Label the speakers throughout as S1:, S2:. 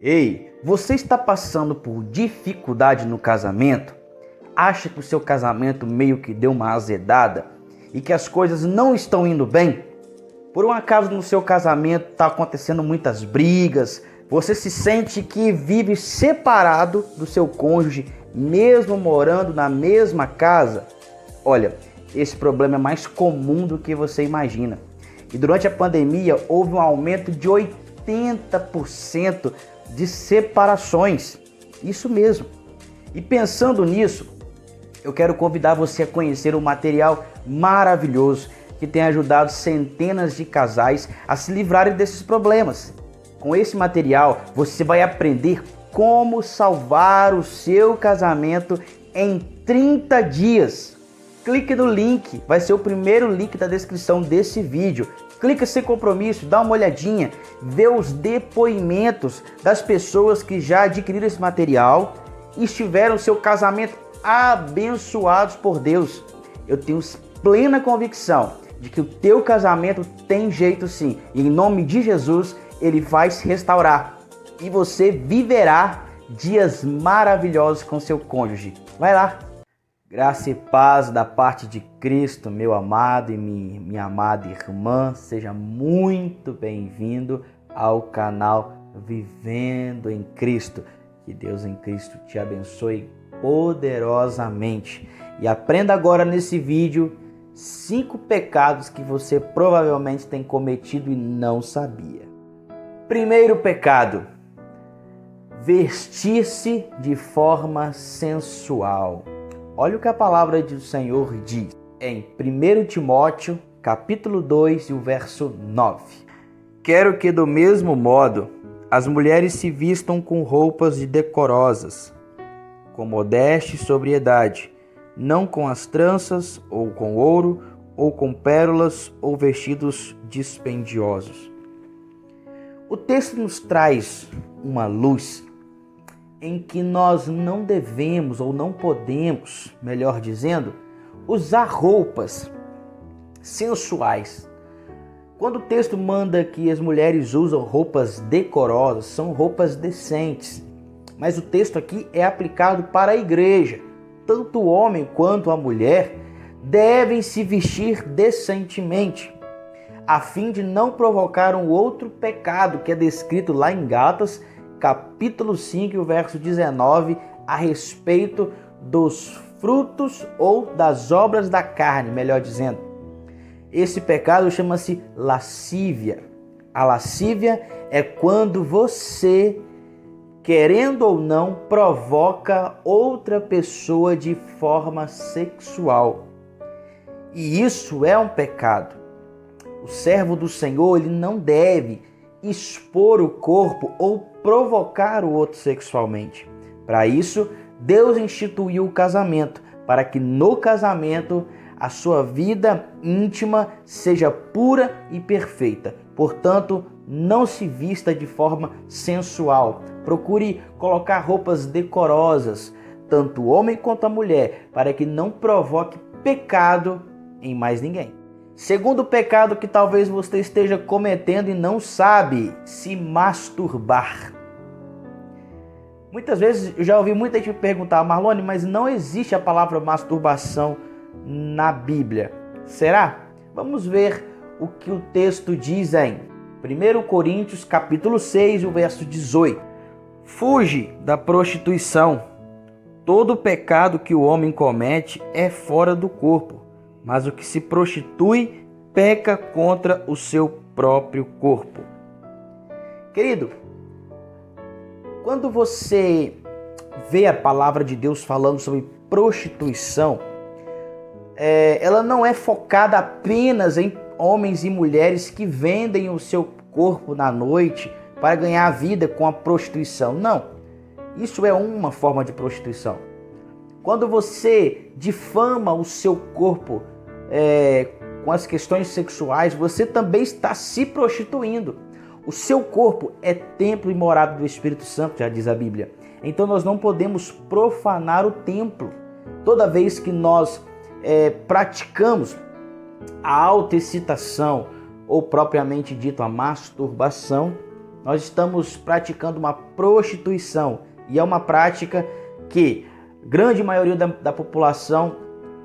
S1: Ei, você está passando por dificuldade no casamento? Acha que o seu casamento meio que deu uma azedada e que as coisas não estão indo bem? Por um acaso no seu casamento está acontecendo muitas brigas, você se sente que vive separado do seu cônjuge, mesmo morando na mesma casa? Olha, esse problema é mais comum do que você imagina. E durante a pandemia houve um aumento de 80% de separações. Isso mesmo. E pensando nisso, eu quero convidar você a conhecer um material maravilhoso que tem ajudado centenas de casais a se livrarem desses problemas. Com esse material, você vai aprender como salvar o seu casamento em 30 dias. Clique no link, vai ser o primeiro link da descrição desse vídeo. Clica sem compromisso, dá uma olhadinha, vê os depoimentos das pessoas que já adquiriram esse material e tiveram seu casamento abençoados por Deus. Eu tenho plena convicção de que o teu casamento tem jeito sim. E em nome de Jesus, ele vai se restaurar. E você viverá dias maravilhosos com seu cônjuge. Vai lá! Graça e paz da parte de Cristo, meu amado e minha amada irmã. Seja muito bem-vindo ao canal Vivendo em Cristo. Que Deus em Cristo te abençoe poderosamente. E aprenda agora nesse vídeo 5 pecados que você provavelmente tem cometido e não sabia. Primeiro pecado: vestir-se de forma sensual. Olha o que a palavra do Senhor diz em 1 Timóteo, capítulo 2, e o verso 9. Quero que do mesmo modo as mulheres se vistam com roupas decorosas, com modéstia e sobriedade, não com as tranças, ou com ouro, ou com pérolas, ou vestidos dispendiosos. O texto nos traz uma luz em que nós não devemos, ou não podemos, melhor dizendo, usar roupas sensuais. Quando o texto manda que as mulheres usam roupas decorosas, são roupas decentes. Mas o texto aqui é aplicado para a igreja. Tanto o homem quanto a mulher devem se vestir decentemente, a fim de não provocar um outro pecado que é descrito lá em Gálatas, capítulo 5, e o verso 19, a respeito dos frutos ou das obras da carne, melhor dizendo. Esse pecado chama-se lascívia. A lascívia é quando você, querendo ou não, provoca outra pessoa de forma sexual. E isso é um pecado. O servo do Senhor, ele não deve expor o corpo ou provocar o outro sexualmente. Para isso, Deus instituiu o casamento, para que no casamento a sua vida íntima seja pura e perfeita. Portanto, não se vista de forma sensual. Procure colocar roupas decorosas, tanto o homem quanto a mulher, para que não provoque pecado em mais ninguém. Segundo pecado que talvez você esteja cometendo e não sabe: se masturbar. Muitas vezes eu já ouvi muita gente me perguntar: Marlone, mas não existe a palavra masturbação na Bíblia. Será? Vamos ver o que o texto diz em 1 Coríntios capítulo 6, o verso 18. Fuge da prostituição. Todo pecado que o homem comete é fora do corpo, mas o que se prostitui peca contra o seu próprio corpo. Querido, quando você vê a palavra de Deus falando sobre prostituição, ela não é focada apenas em homens e mulheres que vendem o seu corpo na noite para ganhar vida com a prostituição. Não, isso é uma forma de prostituição. Quando você difama o seu corpo com as questões sexuais, você também está se prostituindo. O seu corpo é templo e morada do Espírito Santo, já diz a Bíblia. Então nós não podemos profanar o templo. Toda vez que nós praticamos a autoexcitação, ou propriamente dito a masturbação, nós estamos praticando uma prostituição. E é uma prática que a grande maioria da população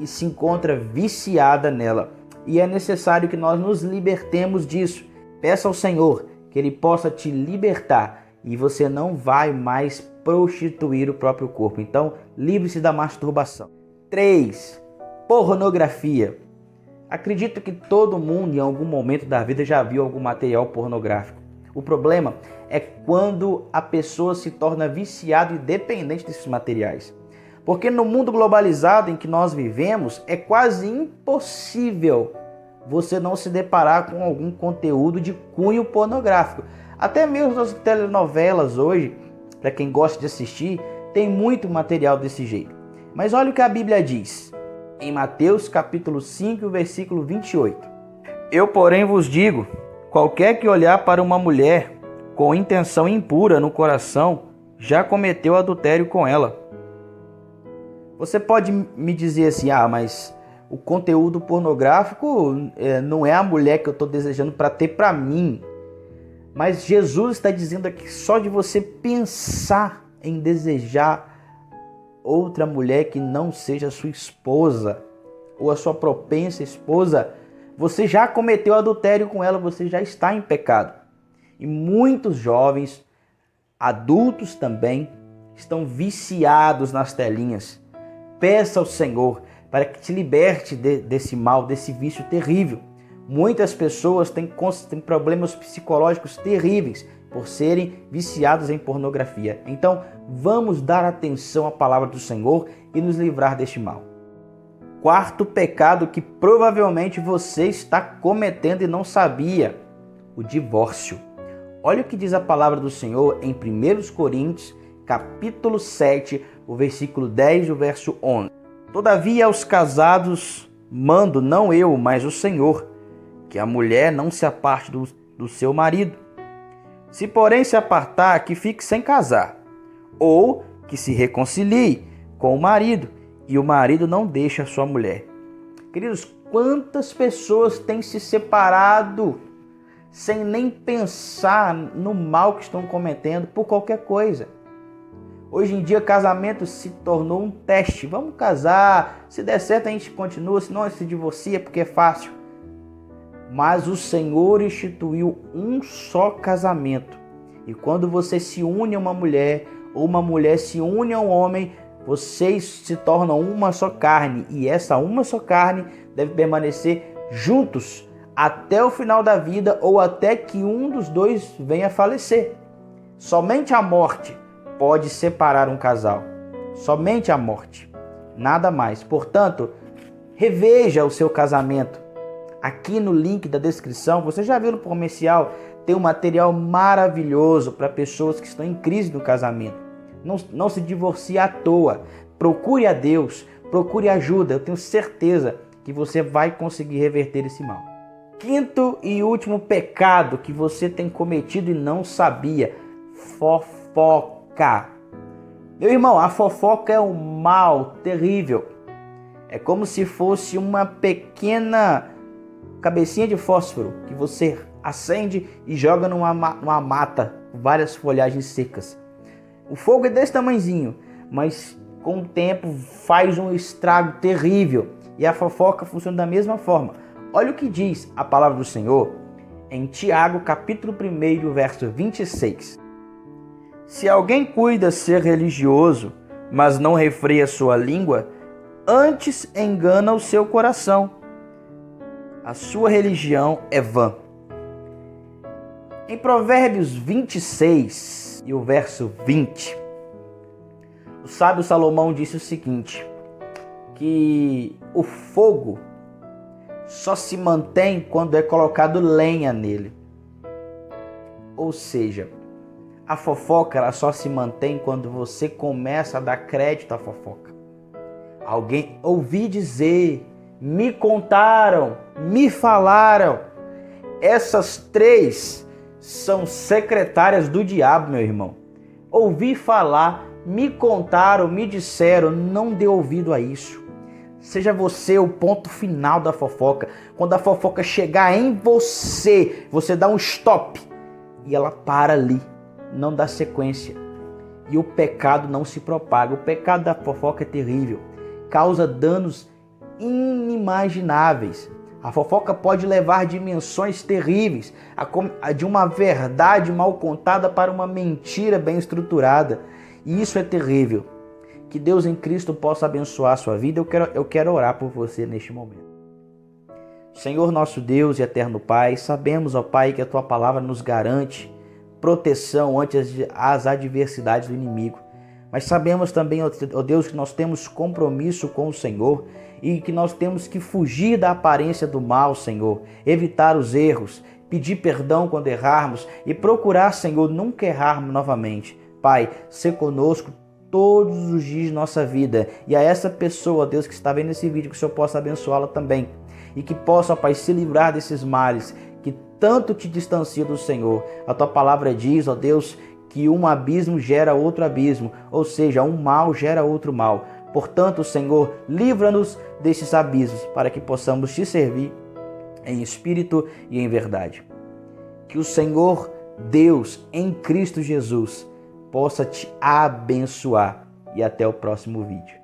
S1: se encontra viciada nela. E é necessário que nós nos libertemos disso. Peça ao Senhor que Ele possa te libertar e você não vai mais prostituir o próprio corpo. Então, livre-se da masturbação. 3. Pornografia. Acredito que todo mundo em algum momento da vida já viu algum material pornográfico. O problema é quando a pessoa se torna viciada e dependente desses materiais. Porque no mundo globalizado em que nós vivemos, é quase impossível você não se deparar com algum conteúdo de cunho pornográfico. Até mesmo nas telenovelas hoje, para quem gosta de assistir, tem muito material desse jeito. Mas olha o que a Bíblia diz, em Mateus capítulo 5, versículo 28. Eu, porém, vos digo, qualquer que olhar para uma mulher com intenção impura no coração, já cometeu adultério com ela. Você pode me dizer assim, mas o conteúdo pornográfico não é a mulher que eu estou desejando para ter para mim. Mas Jesus está dizendo aqui, só de você pensar em desejar outra mulher que não seja sua esposa ou a sua propensa esposa, você já cometeu adultério com ela, você já está em pecado. E muitos jovens, adultos também, estão viciados nas telinhas. Peça ao Senhor para que te liberte desse mal, desse vício terrível. Muitas pessoas têm problemas psicológicos terríveis por serem viciados em pornografia. Então, vamos dar atenção à palavra do Senhor e nos livrar deste mal. 4º pecado que provavelmente você está cometendo e não sabia: o divórcio. Olha o que diz a palavra do Senhor em 1 Coríntios, capítulo 7, o versículo 10 e o verso 11. Todavia aos casados mando, não eu, mas o Senhor, que a mulher não se aparte do seu marido. Se porém se apartar, que fique sem casar, ou que se reconcilie com o marido, e o marido não deixe a sua mulher. Queridos, quantas pessoas têm se separado sem nem pensar no mal que estão cometendo por qualquer coisa? Hoje em dia, casamento se tornou um teste. Vamos casar, se der certo a gente continua, se não se divorcia porque é fácil. Mas o Senhor instituiu um só casamento. E quando você se une a uma mulher, ou uma mulher se une a um homem, vocês se tornam uma só carne. E essa uma só carne deve permanecer juntos até o final da vida ou até que um dos dois venha a falecer. Somente a morte pode separar um casal. Somente a morte. Nada mais. Portanto, reveja o seu casamento. Aqui no link da descrição, você já viu no comercial, tem um material maravilhoso para pessoas que estão em crise no casamento. Não se divorcie à toa. Procure a Deus, procure ajuda. Eu tenho certeza que você vai conseguir reverter esse mal. 5º e último pecado que você tem cometido e não sabia: fofoca. Meu irmão, a fofoca é um mal terrível. É como se fosse uma pequena cabecinha de fósforo que você acende e joga numa mata com várias folhagens secas. O fogo é desse tamanhozinho, mas com o tempo faz um estrago terrível. E a fofoca funciona da mesma forma. Olha o que diz a palavra do Senhor em Tiago, capítulo 1, verso 26. Se alguém cuida ser religioso, mas não refreia sua língua, antes engana o seu coração. A sua religião é vã. Em Provérbios 26 e o verso 20, o sábio Salomão disse o seguinte, que o fogo só se mantém quando é colocado lenha nele. Ou seja, a fofoca ela só se mantém quando você começa a dar crédito à fofoca. Alguém ouvi dizer, me contaram, me falaram. Essas 3 são secretárias do diabo, meu irmão. Ouvi falar, me contaram, me disseram, não dê ouvido a isso. Seja você o ponto final da fofoca. Quando a fofoca chegar em você, você dá um stop. e ela para ali, não dá sequência. E o pecado não se propaga. O pecado da fofoca é terrível, causa danos inimagináveis. A fofoca pode levar dimensões terríveis, de uma verdade mal contada para uma mentira bem estruturada. E isso é terrível. Que Deus em Cristo possa abençoar a sua vida. Eu quero orar por você neste momento. Senhor nosso Deus e eterno Pai, sabemos, ó Pai, que a Tua palavra nos garante proteção ante as adversidades do inimigo. Mas sabemos também, ó Deus, que nós temos compromisso com o Senhor e que nós temos que fugir da aparência do mal, Senhor, evitar os erros, pedir perdão quando errarmos e procurar, Senhor, nunca errarmos novamente. Pai, sê conosco todos os dias de nossa vida. E a essa pessoa, Deus, que está vendo esse vídeo, que o Senhor possa abençoá-la também. E que possa, Pai, se livrar desses males que tanto te distanciam do Senhor. A Tua palavra diz, ó Deus, que um abismo gera outro abismo, ou seja, um mal gera outro mal. Portanto, Senhor, livra-nos desses abismos, para que possamos te servir em espírito e em verdade. Que o Senhor Deus, em Cristo Jesus, possa te abençoar. E até o próximo vídeo.